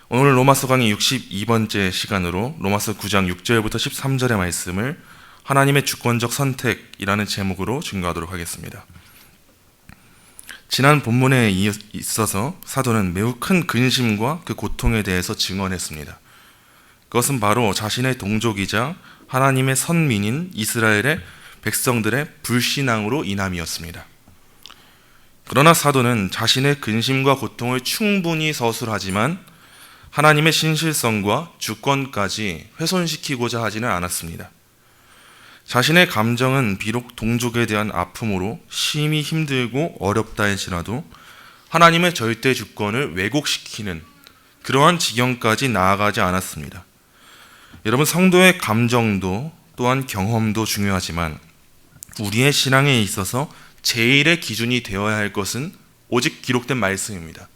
오늘 로마서 강의 62번째 시간으로 로마서 9장 6절부터 13절의 말씀을 하나님의 주권적 선택이라는 제목으로 증거하도록 하겠습니다. 지난 본문에 있어서 사도는 매우 큰 근심과 그 고통에 대해서 증언했습니다. 그것은 바로 자신의 동족이자 하나님의 선민인 이스라엘의 백성들의 불신앙으로 인함이었습니다. 그러나 사도는 자신의 근심과 고통을 충분히 서술하지만 하나님의 신실성과 주권까지 훼손시키고자 하지는 않았습니다. 자신의 감정은 비록 동족에 대한 아픔으로 심히 힘들고 어렵다 할지라도 하나님의 절대 주권을 왜곡시키는 그러한 지경까지 나아가지 않았습니다. 여러분, 성도의 감정도 또한 경험도 중요하지만 우리의 신앙에 있어서 제일의 기준이 되어야 할 것은 오직 기록된 말씀입니다.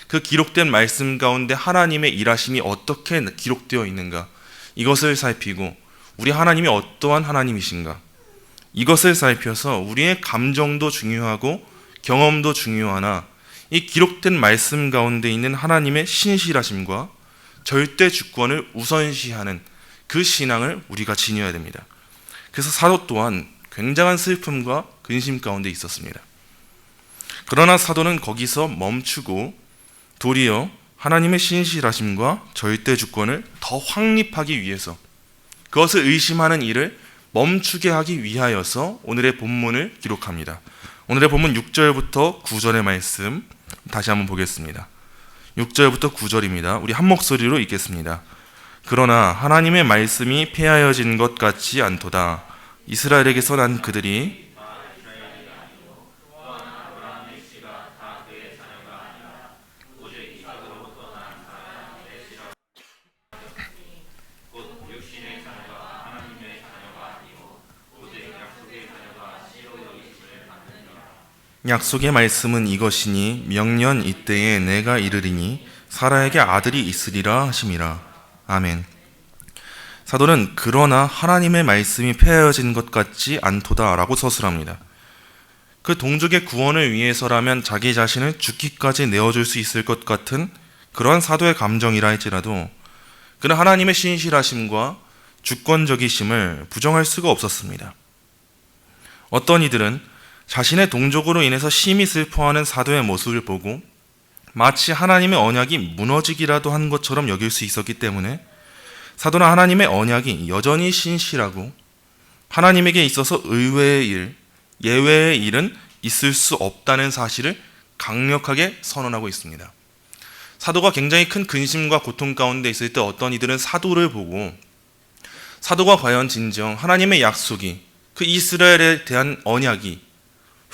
그 기록된 말씀 가운데 하나님의 일하심이 어떻게 기록되어 있는가, 이것을 살피고 우리 하나님이 어떠한 하나님이신가, 이것을 살펴서 우리의 감정도 중요하고 경험도 중요하나 이 기록된 말씀 가운데 있는 하나님의 신실하심과 절대 주권을 우선시하는 그 신앙을 우리가 지녀야 됩니다. 그래서 사도 또한 굉장한 슬픔과 근심 가운데 있었습니다. 그러나 사도는 거기서 멈추고 도리어 하나님의 신실하심과 절대 주권을 더 확립하기 위해서, 그것을 의심하는 일을 멈추게 하기 위하여서 오늘의 본문을 기록합니다. 오늘의 본문 6절부터 9절의 말씀 다시 한번 보겠습니다. 6절부터 9절입니다. 우리 한 목소리로 읽겠습니다. 그러나 하나님의 말씀이 폐하여진 것 같지 않도다. 이스라엘에게서 난 그들이 약속의 말씀은 이것이니 명년 이때에 내가 이르리니 사라에게 아들이 있으리라 하심이라. 아멘. 사도는 그러나 하나님의 말씀이 폐하여진 것 같지 않도다 라고 서술합니다. 그 동족의 구원을 위해서라면 자기 자신을 죽기까지 내어줄 수 있을 것 같은 그러한 사도의 감정이라 할지라도 그는 하나님의 신실하심과 주권적이심을 부정할 수가 없었습니다. 어떤 이들은 자신의 동족으로 인해서 심히 슬퍼하는 사도의 모습을 보고 마치 하나님의 언약이 무너지기라도 한 것처럼 여길 수 있었기 때문에 사도는 하나님의 언약이 여전히 신실하고 하나님에게 있어서 의외의 일, 예외의 일은 있을 수 없다는 사실을 강력하게 선언하고 있습니다. 사도가 굉장히 큰 근심과 고통 가운데 있을 때 어떤 이들은 사도를 보고 사도가 과연 진정 하나님의 약속이, 그 이스라엘에 대한 언약이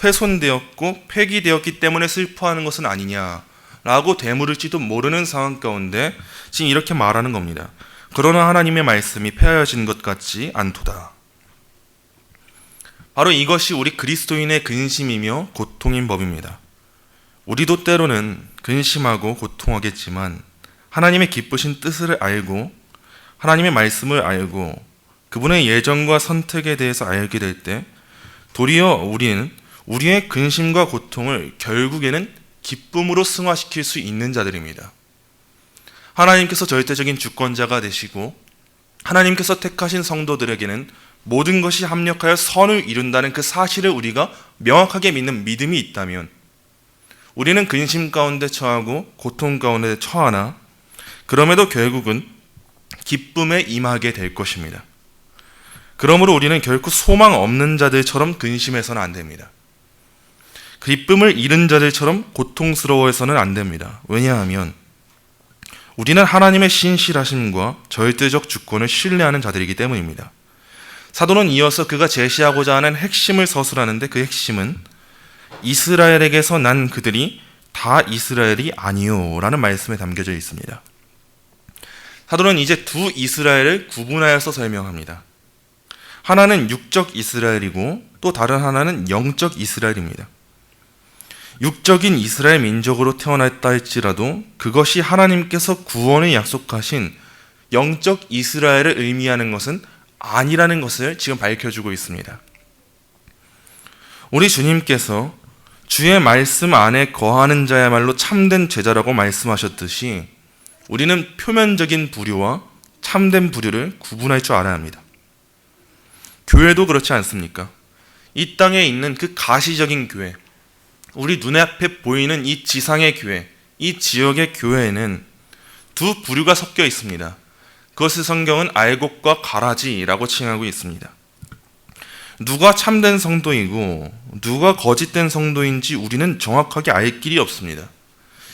훼손되었고 폐기되었기 때문에 슬퍼하는 것은 아니냐라고 되물을지도 모르는 상황 가운데 지금 이렇게 말하는 겁니다. 그러나 하나님의 말씀이 폐하여진 것 같지 않도다. 바로 이것이 우리 그리스도인의 근심이며 고통인 법입니다. 우리도 때로는 근심하고 고통하겠지만 하나님의 기쁘신 뜻을 알고 하나님의 말씀을 알고 그분의 예정과 선택에 대해서 알게 될 때 도리어 우리는 우리의 근심과 고통을 결국에는 기쁨으로 승화시킬 수 있는 자들입니다. 하나님께서 절대적인 주권자가 되시고 하나님께서 택하신 성도들에게는 모든 것이 합력하여 선을 이룬다는 그 사실을 우리가 명확하게 믿는 믿음이 있다면 우리는 근심 가운데 처하고 고통 가운데 처하나 그럼에도 결국은 기쁨에 임하게 될 것입니다. 그러므로 우리는 결코 소망 없는 자들처럼 근심해서는 안 됩니다. 기쁨을 잃은 자들처럼 고통스러워해서는 안 됩니다. 왜냐하면 우리는 하나님의 신실하심과 절대적 주권을 신뢰하는 자들이기 때문입니다. 사도는 이어서 그가 제시하고자 하는 핵심을 서술하는데 그 핵심은 이스라엘에게서 난 그들이 다 이스라엘이 아니요 라는 말씀에 담겨져 있습니다. 사도는 이제 두 이스라엘을 구분하여서 설명합니다. 하나는 육적 이스라엘이고 또 다른 하나는 영적 이스라엘입니다. 육적인 이스라엘 민족으로 태어났다 할지라도 그것이 하나님께서 구원을 약속하신 영적 이스라엘을 의미하는 것은 아니라는 것을 지금 밝혀주고 있습니다. 우리 주님께서 주의 말씀 안에 거하는 자야말로 참된 제자라고 말씀하셨듯이 우리는 표면적인 부류와 참된 부류를 구분할 줄 알아야 합니다. 교회도 그렇지 않습니까? 이 땅에 있는 그 가시적인 교회, 우리 눈앞에 보이는 이 지상의 교회, 이 지역의 교회에는 두 부류가 섞여 있습니다. 그것을 성경은 알곡과 가라지라고 칭하고 있습니다. 누가 참된 성도이고 누가 거짓된 성도인지 우리는 정확하게 알 길이 없습니다.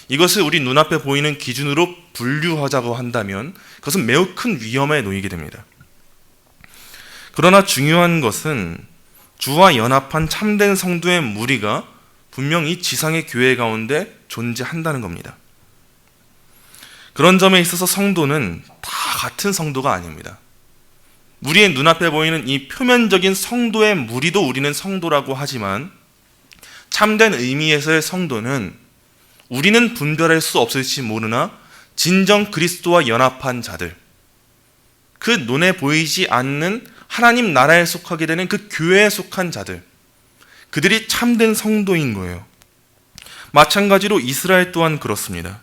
이것을 우리 눈앞에 보이는 기준으로 분류하자고 한다면 그것은 매우 큰 위험에 놓이게 됩니다. 그러나 중요한 것은 주와 연합한 참된 성도의 무리가 분명히 지상의 교회 가운데 존재한다는 겁니다. 그런 점에 있어서 성도는 다 같은 성도가 아닙니다. 우리의 눈앞에 보이는 이 표면적인 성도의 무리도 우리는 성도라고 하지만 참된 의미에서의 성도는 우리는 분별할 수 없을지 모르나 진정 그리스도와 연합한 자들, 그 눈에 보이지 않는 하나님 나라에 속하게 되는 그 교회에 속한 자들, 그들이 참된 성도인 거예요. 마찬가지로 이스라엘 또한 그렇습니다.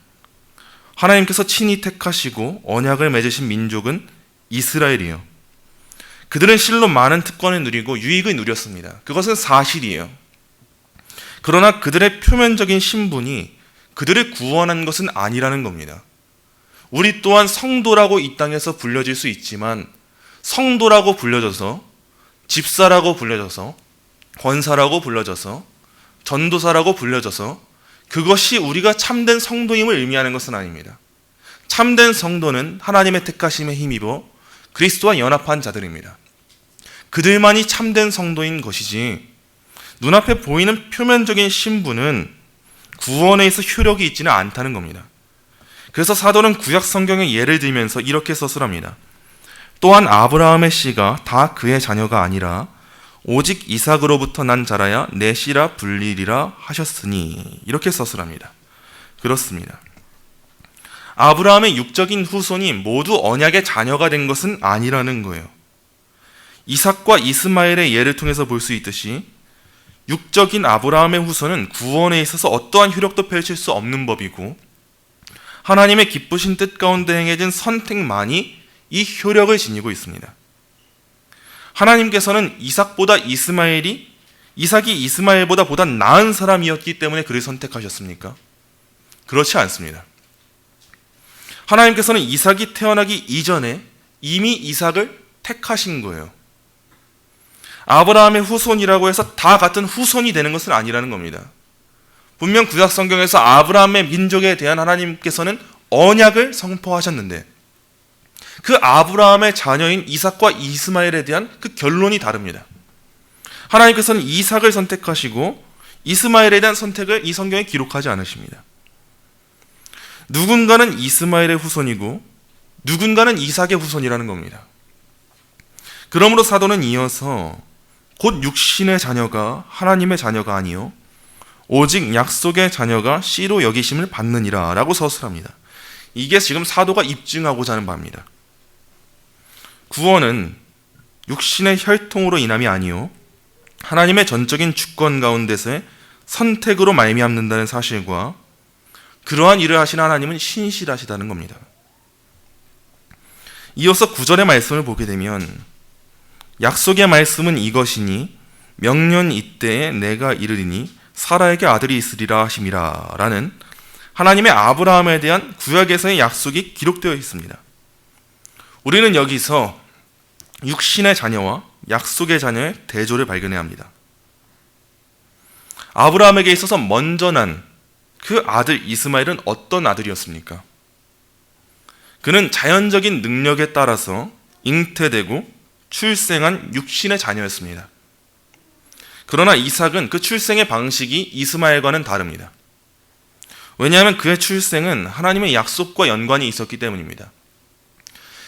하나님께서 친히 택하시고 언약을 맺으신 민족은 이스라엘이에요. 그들은 실로 많은 특권을 누리고 유익을 누렸습니다. 그것은 사실이에요. 그러나 그들의 표면적인 신분이 그들을 구원한 것은 아니라는 겁니다. 우리 또한 성도라고 이 땅에서 불려질 수 있지만 성도라고 불려져서, 집사라고 불려져서, 권사라고 불려져서, 전도사라고 불려져서 그것이 우리가 참된 성도임을 의미하는 것은 아닙니다. 참된 성도는 하나님의 택하심에 힘입어 그리스도와 연합한 자들입니다. 그들만이 참된 성도인 것이지 눈앞에 보이는 표면적인 신분은 구원에 있어 효력이 있지는 않다는 겁니다. 그래서 사도는 구약 성경의 예를 들면서 이렇게 서술합니다. 또한 아브라함의 씨가 다 그의 자녀가 아니라 오직 이삭으로부터 난 자라야 내 씨라 불리리라 하셨으니, 이렇게 서술합니다. 그렇습니다. 아브라함의 육적인 후손이 모두 언약의 자녀가 된 것은 아니라는 거예요. 이삭과 이스마엘의 예를 통해서 볼 수 있듯이 육적인 아브라함의 후손은 구원에 있어서 어떠한 효력도 펼칠 수 없는 법이고 하나님의 기쁘신 뜻 가운데 행해진 선택만이 이 효력을 지니고 있습니다. 하나님께서는 이삭이 이스마엘보다 보다 나은 사람이었기 때문에 그를 선택하셨습니까? 그렇지 않습니다. 하나님께서는 이삭이 태어나기 이전에 이미 이삭을 택하신 거예요. 아브라함의 후손이라고 해서 다 같은 후손이 되는 것은 아니라는 겁니다. 분명 구약 성경에서 아브라함의 민족에 대한 하나님께서는 언약을 선포하셨는데 그 아브라함의 자녀인 이삭과 이스마엘에 대한 그 결론이 다릅니다. 하나님께서는 이삭을 선택하시고 이스마엘에 대한 선택을 이 성경에 기록하지 않으십니다. 누군가는 이스마엘의 후손이고 누군가는 이삭의 후손이라는 겁니다. 그러므로 사도는 이어서 곧 육신의 자녀가 하나님의 자녀가 아니요 오직 약속의 자녀가 씨로 여기심을 받느니라 라고 서술합니다. 이게 지금 사도가 입증하고자 하는 바입니다. 구원은 육신의 혈통으로 인함이 아니요 하나님의 전적인 주권 가운데서의 선택으로 말미암는다는 사실과 그러한 일을 하시는 하나님은 신실하시다는 겁니다. 이어서 9절의 말씀을 보게 되면 약속의 말씀은 이것이니 명년 이때에 내가 이르리니 사라에게 아들이 있으리라 하심이라 라는 하나님의 아브라함에 대한 구약에서의 약속이 기록되어 있습니다. 우리는 여기서 육신의 자녀와 약속의 자녀의 대조를 발견해야 합니다. 아브라함에게 있어서 먼저 난 그 아들 이스마엘은 어떤 아들이었습니까? 그는 자연적인 능력에 따라서 잉태되고 출생한 육신의 자녀였습니다. 그러나 이삭은 그 출생의 방식이 이스마엘과는 다릅니다. 왜냐하면 그의 출생은 하나님의 약속과 연관이 있었기 때문입니다.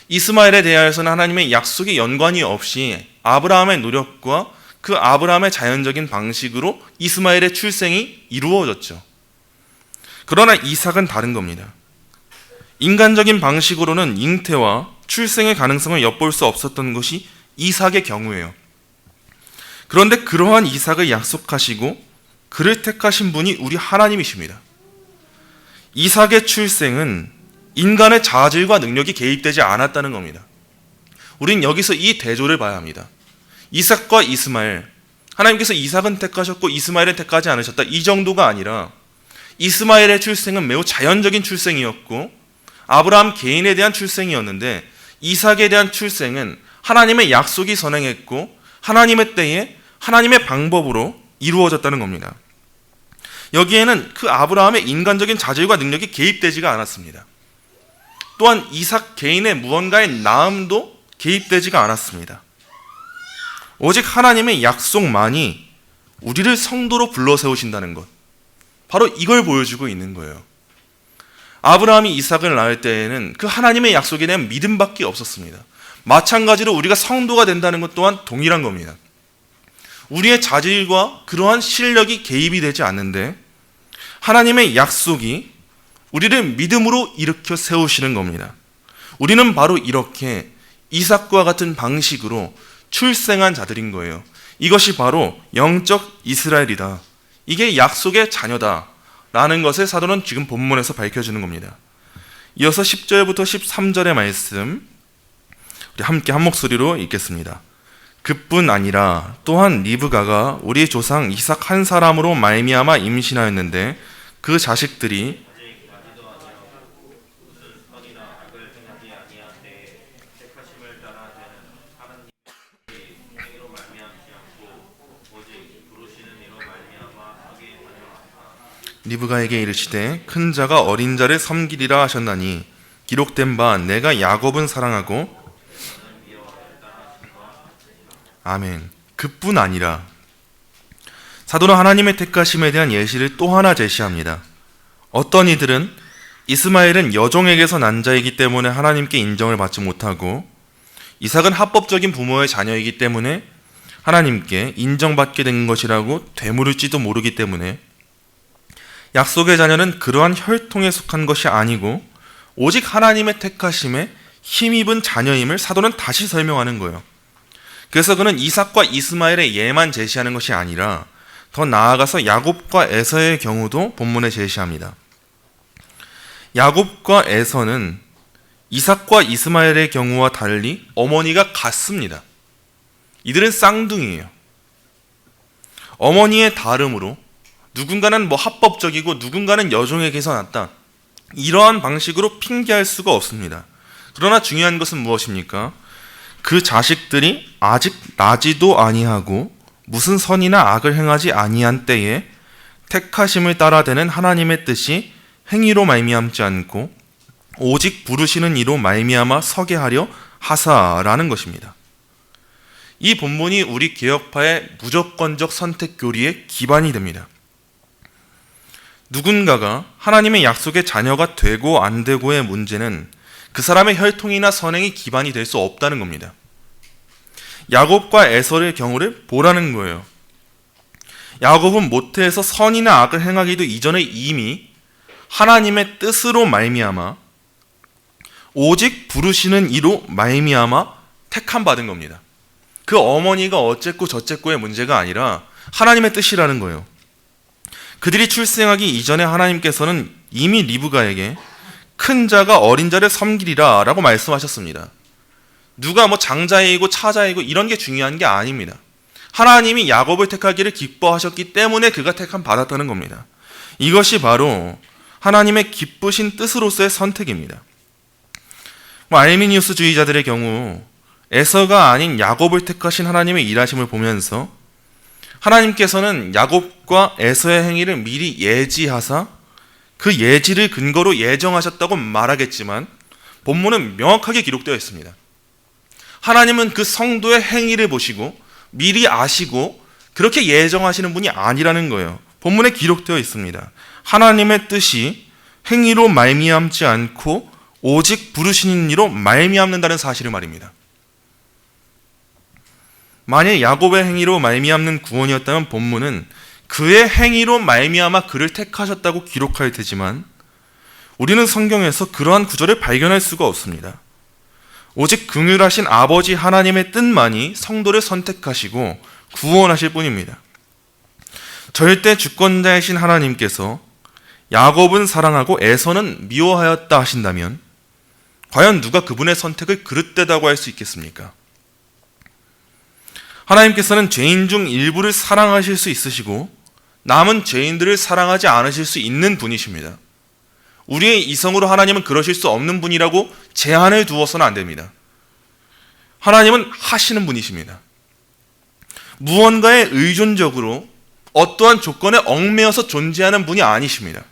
이스마엘에 대하여서는 하나님의 약속에 연관이 없이 아브라함의 노력과 그 아브라함의 자연적인 방식으로 이스마엘의 출생이 이루어졌죠. 그러나 이삭은 다른 겁니다. 인간적인 방식으로는 잉태와 출생의 가능성을 엿볼 수 없었던 것이 이삭의 경우예요. 그런데 그러한 이삭을 약속하시고 그를 택하신 분이 우리 하나님이십니다. 이삭의 출생은 인간의 자질과 능력이 개입되지 않았다는 겁니다. 우린 여기서 이 대조를 봐야 합니다. 이삭과 이스마엘, 하나님께서 이삭은 택하셨고 이스마엘은 택하지 않으셨다, 이 정도가 아니라 이스마엘의 출생은 매우 자연적인 출생이었고 아브라함 개인에 대한 출생이었는데 이삭에 대한 출생은 하나님의 약속이 선행했고 하나님의 때에 하나님의 방법으로 이루어졌다는 겁니다. 여기에는 그 아브라함의 인간적인 자질과 능력이 개입되지가 않았습니다. 또한 이삭 개인의 무언가의 나음도 개입되지가 않았습니다. 오직 하나님의 약속만이 우리를 성도로 불러 세우신다는 것, 바로 이걸 보여주고 있는 거예요. 아브라함이 이삭을 낳을 때에는 그 하나님의 약속에 대한 믿음밖에 없었습니다. 마찬가지로 우리가 성도가 된다는 것 또한 동일한 겁니다. 우리의 자질과 그러한 실력이 개입이 되지 않는데 하나님의 약속이 우리를 믿음으로 일으켜 세우시는 겁니다. 우리는 바로 이렇게 이삭과 같은 방식으로 출생한 자들인 거예요. 이것이 바로 영적 이스라엘이다, 이게 약속의 자녀다 라는 것을 사도는 지금 본문에서 밝혀주는 겁니다. 이어서 10절부터 13절의 말씀 우리 함께 한 목소리로 읽겠습니다. 그뿐 아니라 또한 리브가가 우리 조상 이삭 한 사람으로 말미암아 임신하였는데 그 자식들이 리브가에게 이르시되 큰 자가 어린 자를 섬기리라 하셨나니 기록된 바 내가 야곱은 사랑하고 아멘. 그뿐 아니라 사도는 하나님의 택하심에 대한 예시를 또 하나 제시합니다. 어떤 이들은 이스마엘은 여종에게서 난 자이기 때문에 하나님께 인정을 받지 못하고 이삭은 합법적인 부모의 자녀이기 때문에 하나님께 인정받게 된 것이라고 되물을지도 모르기 때문에 약속의 자녀는 그러한 혈통에 속한 것이 아니고 오직 하나님의 택하심에 힘입은 자녀임을 사도는 다시 설명하는 거예요. 그래서 그는 이삭과 이스마엘의 예만 제시하는 것이 아니라 더 나아가서 야곱과 에서의 경우도 본문에 제시합니다. 야곱과 에서는 이삭과 이스마엘의 경우와 달리 어머니가 같습니다. 이들은 쌍둥이에요. 어머니의 다름으로 누군가는 합법적이고 누군가는 여종에게서 났다, 이러한 방식으로 핑계할 수가 없습니다. 그러나 중요한 것은 무엇입니까? 그 자식들이 아직 나지도 아니하고 무슨 선이나 악을 행하지 아니한 때에 택하심을 따라되는 하나님의 뜻이 행위로 말미암지 않고 오직 부르시는 이로 말미암아 서게 하려 하사라는 것입니다. 이 본문이 우리 개혁파의 무조건적 선택 교리의 기반이 됩니다. 누군가가 하나님의 약속의 자녀가 되고 안 되고의 문제는 그 사람의 혈통이나 선행이 기반이 될 수 없다는 겁니다. 야곱과 에서의 경우를 보라는 거예요. 야곱은 모태에서 선이나 악을 행하기도 이전에 이미 하나님의 뜻으로 말미암아 오직 부르시는 이로 말미암아 택함 받은 겁니다. 그 어머니가 어쨌고 저쨌고의 문제가 아니라 하나님의 뜻이라는 거예요. 그들이 출생하기 이전에 하나님께서는 이미 리브가에게 큰 자가 어린 자를 섬기리라 라고 말씀하셨습니다. 누가 장자이고 차자이고 이런 게 중요한 게 아닙니다. 하나님이 야곱을 택하기를 기뻐하셨기 때문에 그가 택함 받았다는 겁니다. 이것이 바로 하나님의 기쁘신 뜻으로서의 선택입니다. 알미니우스주의자들의 경우 에서가 아닌 야곱을 택하신 하나님의 일하심을 보면서 하나님께서는 야곱과 에서의 행위를 미리 예지하사 그 예지를 근거로 예정하셨다고 말하겠지만 본문은 명확하게 기록되어 있습니다. 하나님은 그 성도의 행위를 보시고 미리 아시고 그렇게 예정하시는 분이 아니라는 거예요. 본문에 기록되어 있습니다. 하나님의 뜻이 행위로 말미암지 않고 오직 부르시는 이로 말미암는다는 사실을 말입니다. 만일 야곱의 행위로 말미암는 구원이었다면 본문은 그의 행위로 말미암아 그를 택하셨다고 기록할 테지만 우리는 성경에서 그러한 구절을 발견할 수가 없습니다. 오직 긍휼하신 아버지 하나님의 뜻만이 성도를 선택하시고 구원하실 뿐입니다. 절대 주권자이신 하나님께서 야곱은 사랑하고 에서는 미워하였다 하신다면 과연 누가 그분의 선택을 그릇되다고 할 수 있겠습니까? 하나님께서는 죄인 중 일부를 사랑하실 수 있으시고 남은 죄인들을 사랑하지 않으실 수 있는 분이십니다. 우리의 이성으로 하나님은 그러실 수 없는 분이라고 제한을 두어서는 안 됩니다. 하나님은 하시는 분이십니다. 무언가에 의존적으로 어떠한 조건에 얽매여서 존재하는 분이 아니십니다.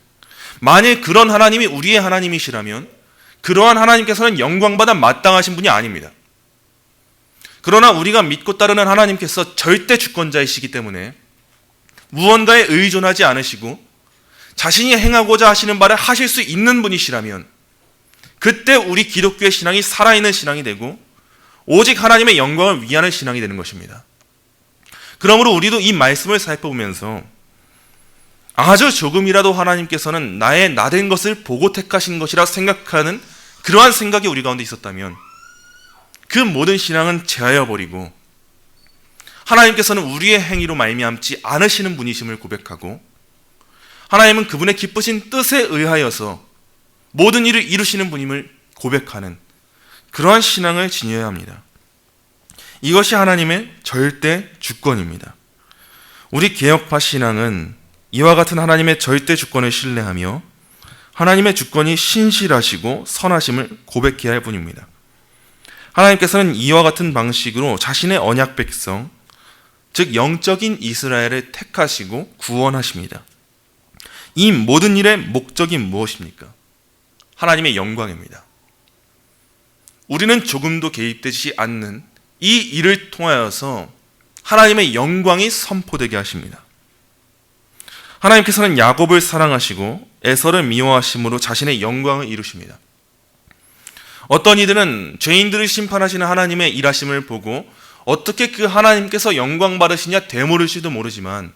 만일 그런 하나님이 우리의 하나님이시라면 그러한 하나님께서는 영광받아 마땅하신 분이 아닙니다. 그러나 우리가 믿고 따르는 하나님께서 절대 주권자이시기 때문에 무언가에 의존하지 않으시고 자신이 행하고자 하시는 바를 하실 수 있는 분이시라면 그때 우리 기독교의 신앙이 살아있는 신앙이 되고 오직 하나님의 영광을 위하는 신앙이 되는 것입니다. 그러므로 우리도 이 말씀을 살펴보면서 아주 조금이라도 하나님께서는 나의 나된 것을 보고 택하신 것이라 생각하는 그러한 생각이 우리 가운데 있었다면 그 모든 신앙은 제하여 버리고 하나님께서는 우리의 행위로 말미암지 않으시는 분이심을 고백하고 하나님은 그분의 기쁘신 뜻에 의하여서 모든 일을 이루시는 분임을 고백하는 그러한 신앙을 지녀야 합니다. 이것이 하나님의 절대 주권입니다. 우리 개혁파 신앙은 이와 같은 하나님의 절대 주권을 신뢰하며 하나님의 주권이 신실하시고 선하심을 고백해야 할 뿐입니다. 하나님께서는 이와 같은 방식으로 자신의 언약 백성, 즉 영적인 이스라엘을 택하시고 구원하십니다. 이 모든 일의 목적이 무엇입니까? 하나님의 영광입니다. 우리는 조금도 개입되지 않는 이 일을 통하여서 하나님의 영광이 선포되게 하십니다. 하나님께서는 야곱을 사랑하시고 에서를 미워하심으로 자신의 영광을 이루십니다. 어떤 이들은 죄인들을 심판하시는 하나님의 일하심을 보고 어떻게 그 하나님께서 영광 받으시냐 되물을지도 모르지만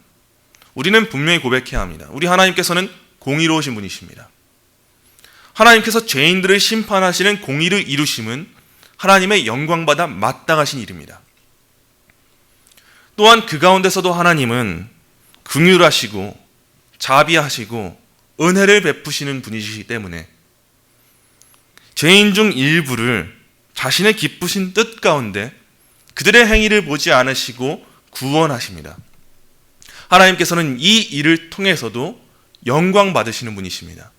우리는 분명히 고백해야 합니다. 우리 하나님께서는 공의로우신 분이십니다. 하나님께서 죄인들을 심판하시는 공의를 이루심은 하나님의 영광받아 마땅하신 일입니다. 또한 그 가운데서도 하나님은 긍휼하시고 자비하시고 은혜를 베푸시는 분이시기 때문에 죄인 중 일부를 자신의 기쁘신 뜻 가운데 그들의 행위를 보지 않으시고 구원하십니다. 하나님께서는 이 일을 통해서도 영광 받으시는 분이십니다.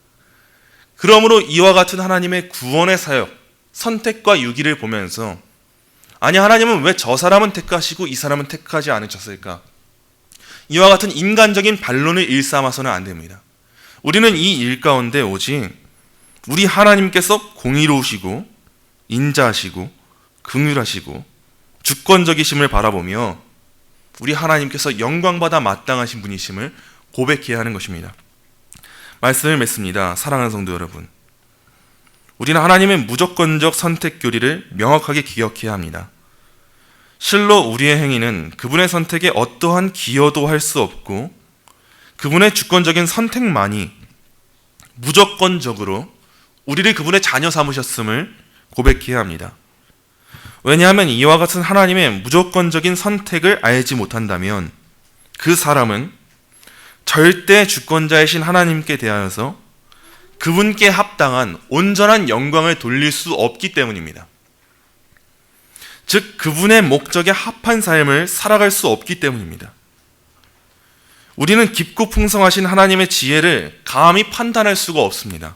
그러므로 이와 같은 하나님의 구원의 사역, 선택과 유기를 보면서 아니 하나님은 왜 저 사람은 택하시고 이 사람은 택하지 않으셨을까? 이와 같은 인간적인 반론을 일삼아서는 안 됩니다. 우리는 이 일 가운데 오직 우리 하나님께서 공의로우시고 인자하시고 긍휼하시고 주권적이심을 바라보며 우리 하나님께서 영광받아 마땅하신 분이심을 고백해야 하는 것입니다. 말씀을 맺습니다. 사랑하는 성도 여러분, 우리는 하나님의 무조건적 선택 교리를 명확하게 기억해야 합니다. 실로 우리의 행위는 그분의 선택에 어떠한 기여도 할 수 없고 그분의 주권적인 선택만이 무조건적으로 우리를 그분의 자녀 삼으셨음을 고백해야 합니다. 왜냐하면 이와 같은 하나님의 무조건적인 선택을 알지 못한다면 그 사람은 절대 주권자이신 하나님께 대하여서 그분께 합당한 온전한 영광을 돌릴 수 없기 때문입니다. 즉 그분의 목적에 합한 삶을 살아갈 수 없기 때문입니다. 우리는 깊고 풍성하신 하나님의 지혜를 감히 판단할 수가 없습니다.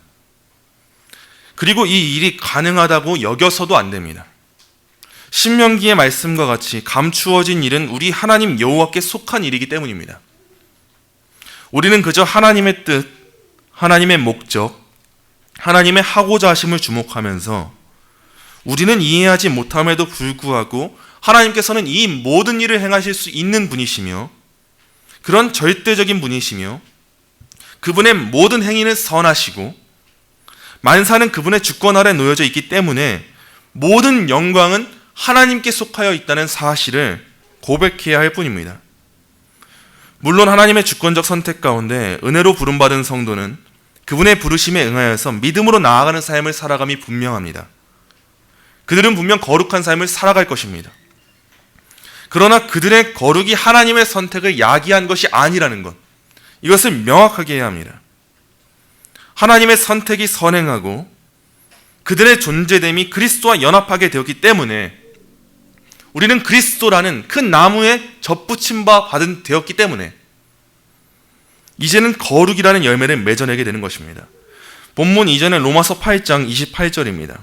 그리고 이 일이 가능하다고 여겨서도 안 됩니다. 신명기의 말씀과 같이 감추어진 일은 우리 하나님 여호와께 속한 일이기 때문입니다. 우리는 그저 하나님의 뜻, 하나님의 목적, 하나님의 하고자 하심을 주목하면서 우리는 이해하지 못함에도 불구하고 하나님께서는 이 모든 일을 행하실 수 있는 분이시며 그런 절대적인 분이시며 그분의 모든 행위는 선하시고 만사는 그분의 주권 아래 놓여져 있기 때문에 모든 영광은 하나님께 속하여 있다는 사실을 고백해야 할 뿐입니다. 물론 하나님의 주권적 선택 가운데 은혜로 부름받은 성도는 그분의 부르심에 응하여서 믿음으로 나아가는 삶을 살아감이 분명합니다. 그들은 분명 거룩한 삶을 살아갈 것입니다. 그러나 그들의 거룩이 하나님의 선택을 야기한 것이 아니라는 것, 이것을 명확하게 해야 합니다. 하나님의 선택이 선행하고 그들의 존재됨이 그리스도와 연합하게 되었기 때문에, 우리는 그리스도라는 큰 나무에 접붙임 바 받은 되었기 때문에 이제는 거룩이라는 열매를 맺어내게 되는 것입니다. 본문 이전에 로마서 8장 28절입니다.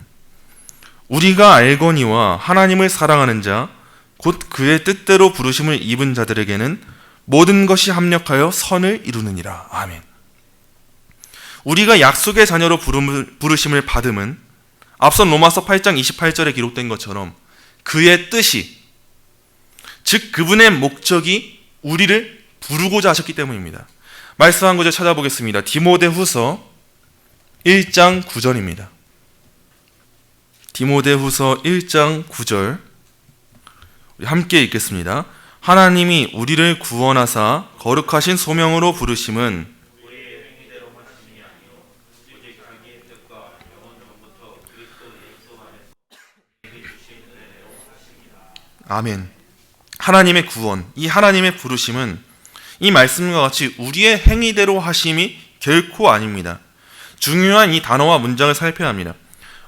우리가 알거니와 하나님을 사랑하는 자 곧 그의 뜻대로 부르심을 입은 자들에게는 모든 것이 합력하여 선을 이루느니라. 아멘. 우리가 약속의 자녀로 부르심을 받음은 앞선 로마서 8장 28절에 기록된 것처럼 그의 뜻이, 즉 그분의 목적이 우리를 부르고자 하셨기 때문입니다. 말씀 한 구절 찾아보겠습니다. 디모데후서 1장 9절입니다. 디모데후서 1장 9절 우리 함께 읽겠습니다. 하나님이 우리를 구원하사 거룩하신 소명으로 부르심은 아멘. 하나님의 구원, 이 하나님의 부르심은 이 말씀과 같이 우리의 행위대로 하심이 결코 아닙니다. 중요한 이 단어와 문장을 살펴야 합니다.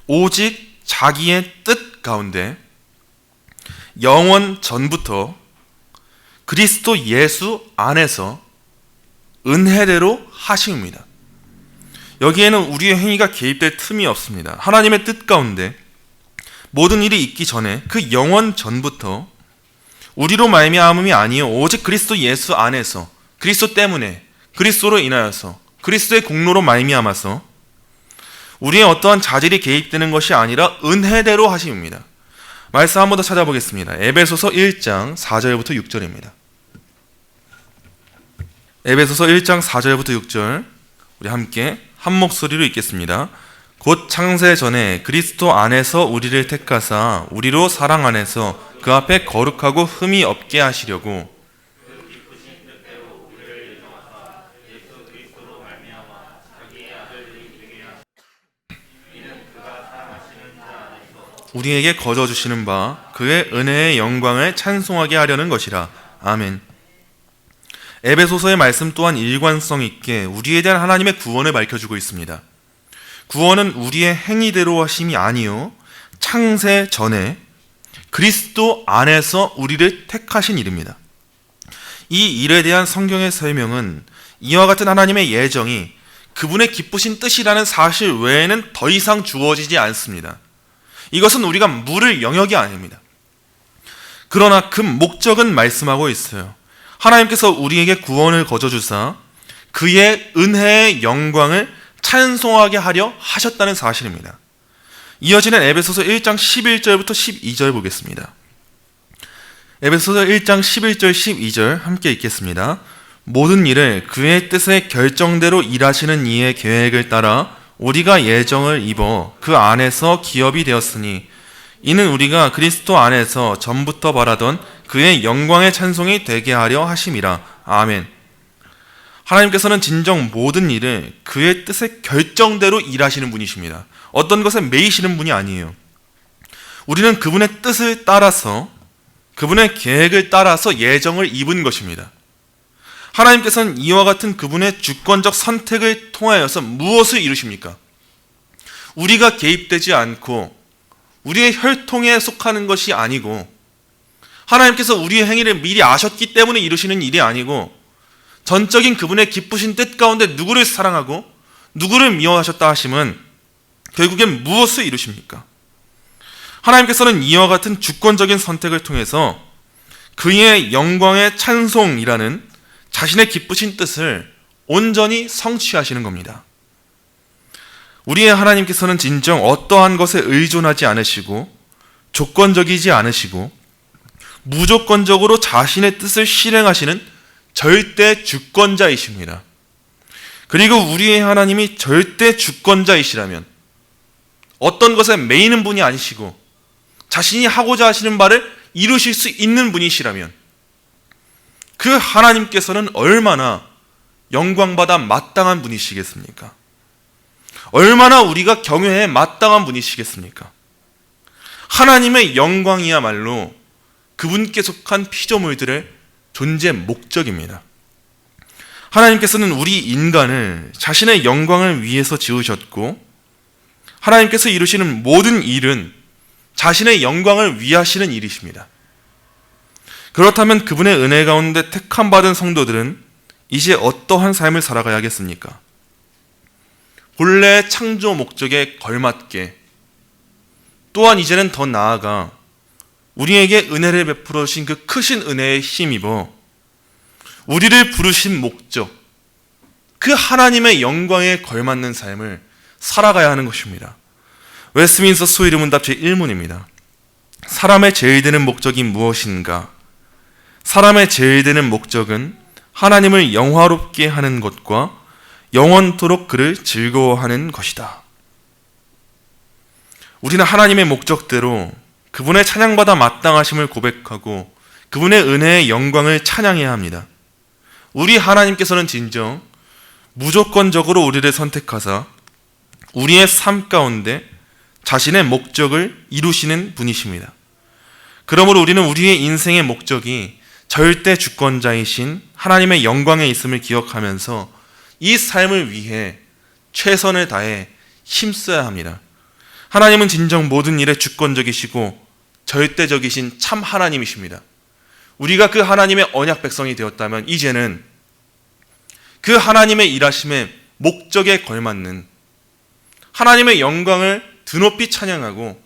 오직 자기의 뜻 가운데 영원 전부터 그리스도 예수 안에서 은혜대로 하심입니다. 여기에는 우리의 행위가 개입될 틈이 없습니다. 하나님의 뜻 가운데 모든 일이 있기 전에 그 영원 전부터 우리로 말미암음이 아니요 오직 그리스도 예수 안에서, 그리스도 때문에, 그리스도로 인하여서, 그리스도의 공로로 말미암아서 우리의 어떠한 자질이 개입되는 것이 아니라 은혜대로 하심입니다. 말씀 한 번 더 찾아보겠습니다. 에베소서 1장 4절부터 6절입니다. 에베소서 1장 4절부터 6절 우리 함께 한 목소리로 읽겠습니다. 곧 창세 전에 그리스도 안에서 우리를 택하사 우리로 사랑 안에서 그 앞에 거룩하고 흠이 없게 하시려고 우리에게 거저주시는 바 그의 은혜의 영광을 찬송하게 하려는 것이라. 아멘. 에베소서의 말씀 또한 일관성 있게 우리에 대한 하나님의 구원을 밝혀주고 있습니다. 구원은 우리의 행위대로 하심이 아니요 창세 전에 그리스도 안에서 우리를 택하신 일입니다. 이 일에 대한 성경의 설명은 이와 같은 하나님의 예정이 그분의 기쁘신 뜻이라는 사실 외에는 더 이상 주어지지 않습니다. 이것은 우리가 물을 영역이 아닙니다. 그러나 그 목적은 말씀하고 있어요. 하나님께서 우리에게 구원을 거저주사 그의 은혜의 영광을 찬송하게 하려 하셨다는 사실입니다. 이어지는 에베소서 1장 11절부터 12절 보겠습니다. 에베소서 1장 11절 12절 함께 읽겠습니다. 모든 일을 그의 뜻의 결정대로 일하시는 이의 계획을 따라 우리가 예정을 입어 그 안에서 기업이 되었으니 이는 우리가 그리스도 안에서 전부터 바라던 그의 영광의 찬송이 되게 하려 하심이라. 아멘. 하나님께서는 진정 모든 일을 그의 뜻의 결정대로 일하시는 분이십니다. 어떤 것에 매이시는 분이 아니에요. 우리는 그분의 뜻을 따라서, 그분의 계획을 따라서 예정을 입은 것입니다. 하나님께서는 이와 같은 그분의 주권적 선택을 통하여서 무엇을 이루십니까? 우리가 개입되지 않고 우리의 혈통에 속하는 것이 아니고 하나님께서 우리의 행위를 미리 아셨기 때문에 이루시는 일이 아니고 전적인 그분의 기쁘신 뜻 가운데 누구를 사랑하고 누구를 미워하셨다 하심은 결국엔 무엇을 이루십니까? 하나님께서는 이와 같은 주권적인 선택을 통해서 그의 영광의 찬송이라는 자신의 기쁘신 뜻을 온전히 성취하시는 겁니다. 우리의 하나님께서는 진정 어떠한 것에 의존하지 않으시고 조건적이지 않으시고 무조건적으로 자신의 뜻을 실행하시는 절대 주권자이십니다. 그리고 우리의 하나님이 절대 주권자이시라면 어떤 것에 매이는 분이 아니시고 자신이 하고자 하시는 바를 이루실 수 있는 분이시라면 그 하나님께서는 얼마나 영광받아 마땅한 분이시겠습니까? 얼마나 우리가 경외해 마땅한 분이시겠습니까? 하나님의 영광이야말로 그분께 속한 피조물들의 존재 목적입니다. 하나님께서는 우리 인간을 자신의 영광을 위해서 지으셨고 하나님께서 이루시는 모든 일은 자신의 영광을 위하시는 일이십니다. 그렇다면 그분의 은혜 가운데 택함받은 성도들은 이제 어떠한 삶을 살아가야겠습니까? 본래의 창조 목적에 걸맞게, 또한 이제는 더 나아가 우리에게 은혜를 베풀어 주신 그 크신 은혜에 힘입어 우리를 부르신 목적, 그 하나님의 영광에 걸맞는 삶을 살아가야 하는 것입니다. 웨스트민스터 소위문답 제1문입니다. 사람의 제일 되는 목적이 무엇인가? 사람의 제일 되는 목적은 하나님을 영화롭게 하는 것과 영원토록 그를 즐거워하는 것이다. 우리는 하나님의 목적대로 그분의 찬양받아 마땅하심을 고백하고 그분의 은혜의 영광을 찬양해야 합니다. 우리 하나님께서는 진정 무조건적으로 우리를 선택하사 우리의 삶 가운데 자신의 목적을 이루시는 분이십니다. 그러므로 우리는 우리의 인생의 목적이 절대 주권자이신 하나님의 영광에 있음을 기억하면서 이 삶을 위해 최선을 다해 힘써야 합니다. 하나님은 진정 모든 일에 주권적이시고 절대적이신 참 하나님이십니다. 우리가 그 하나님의 언약 백성이 되었다면 이제는 그 하나님의 일하심의 목적에 걸맞는 하나님의 영광을 드높이 찬양하고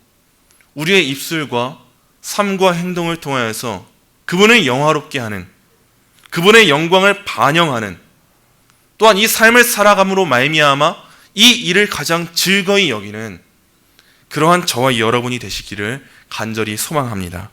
우리의 입술과 삶과 행동을 통하여서 그분을 영화롭게 하는, 그분의 영광을 반영하는, 또한 이 삶을 살아감으로 말미암아 이 일을 가장 즐거이 여기는 그러한 저와 여러분이 되시기를 간절히 소망합니다.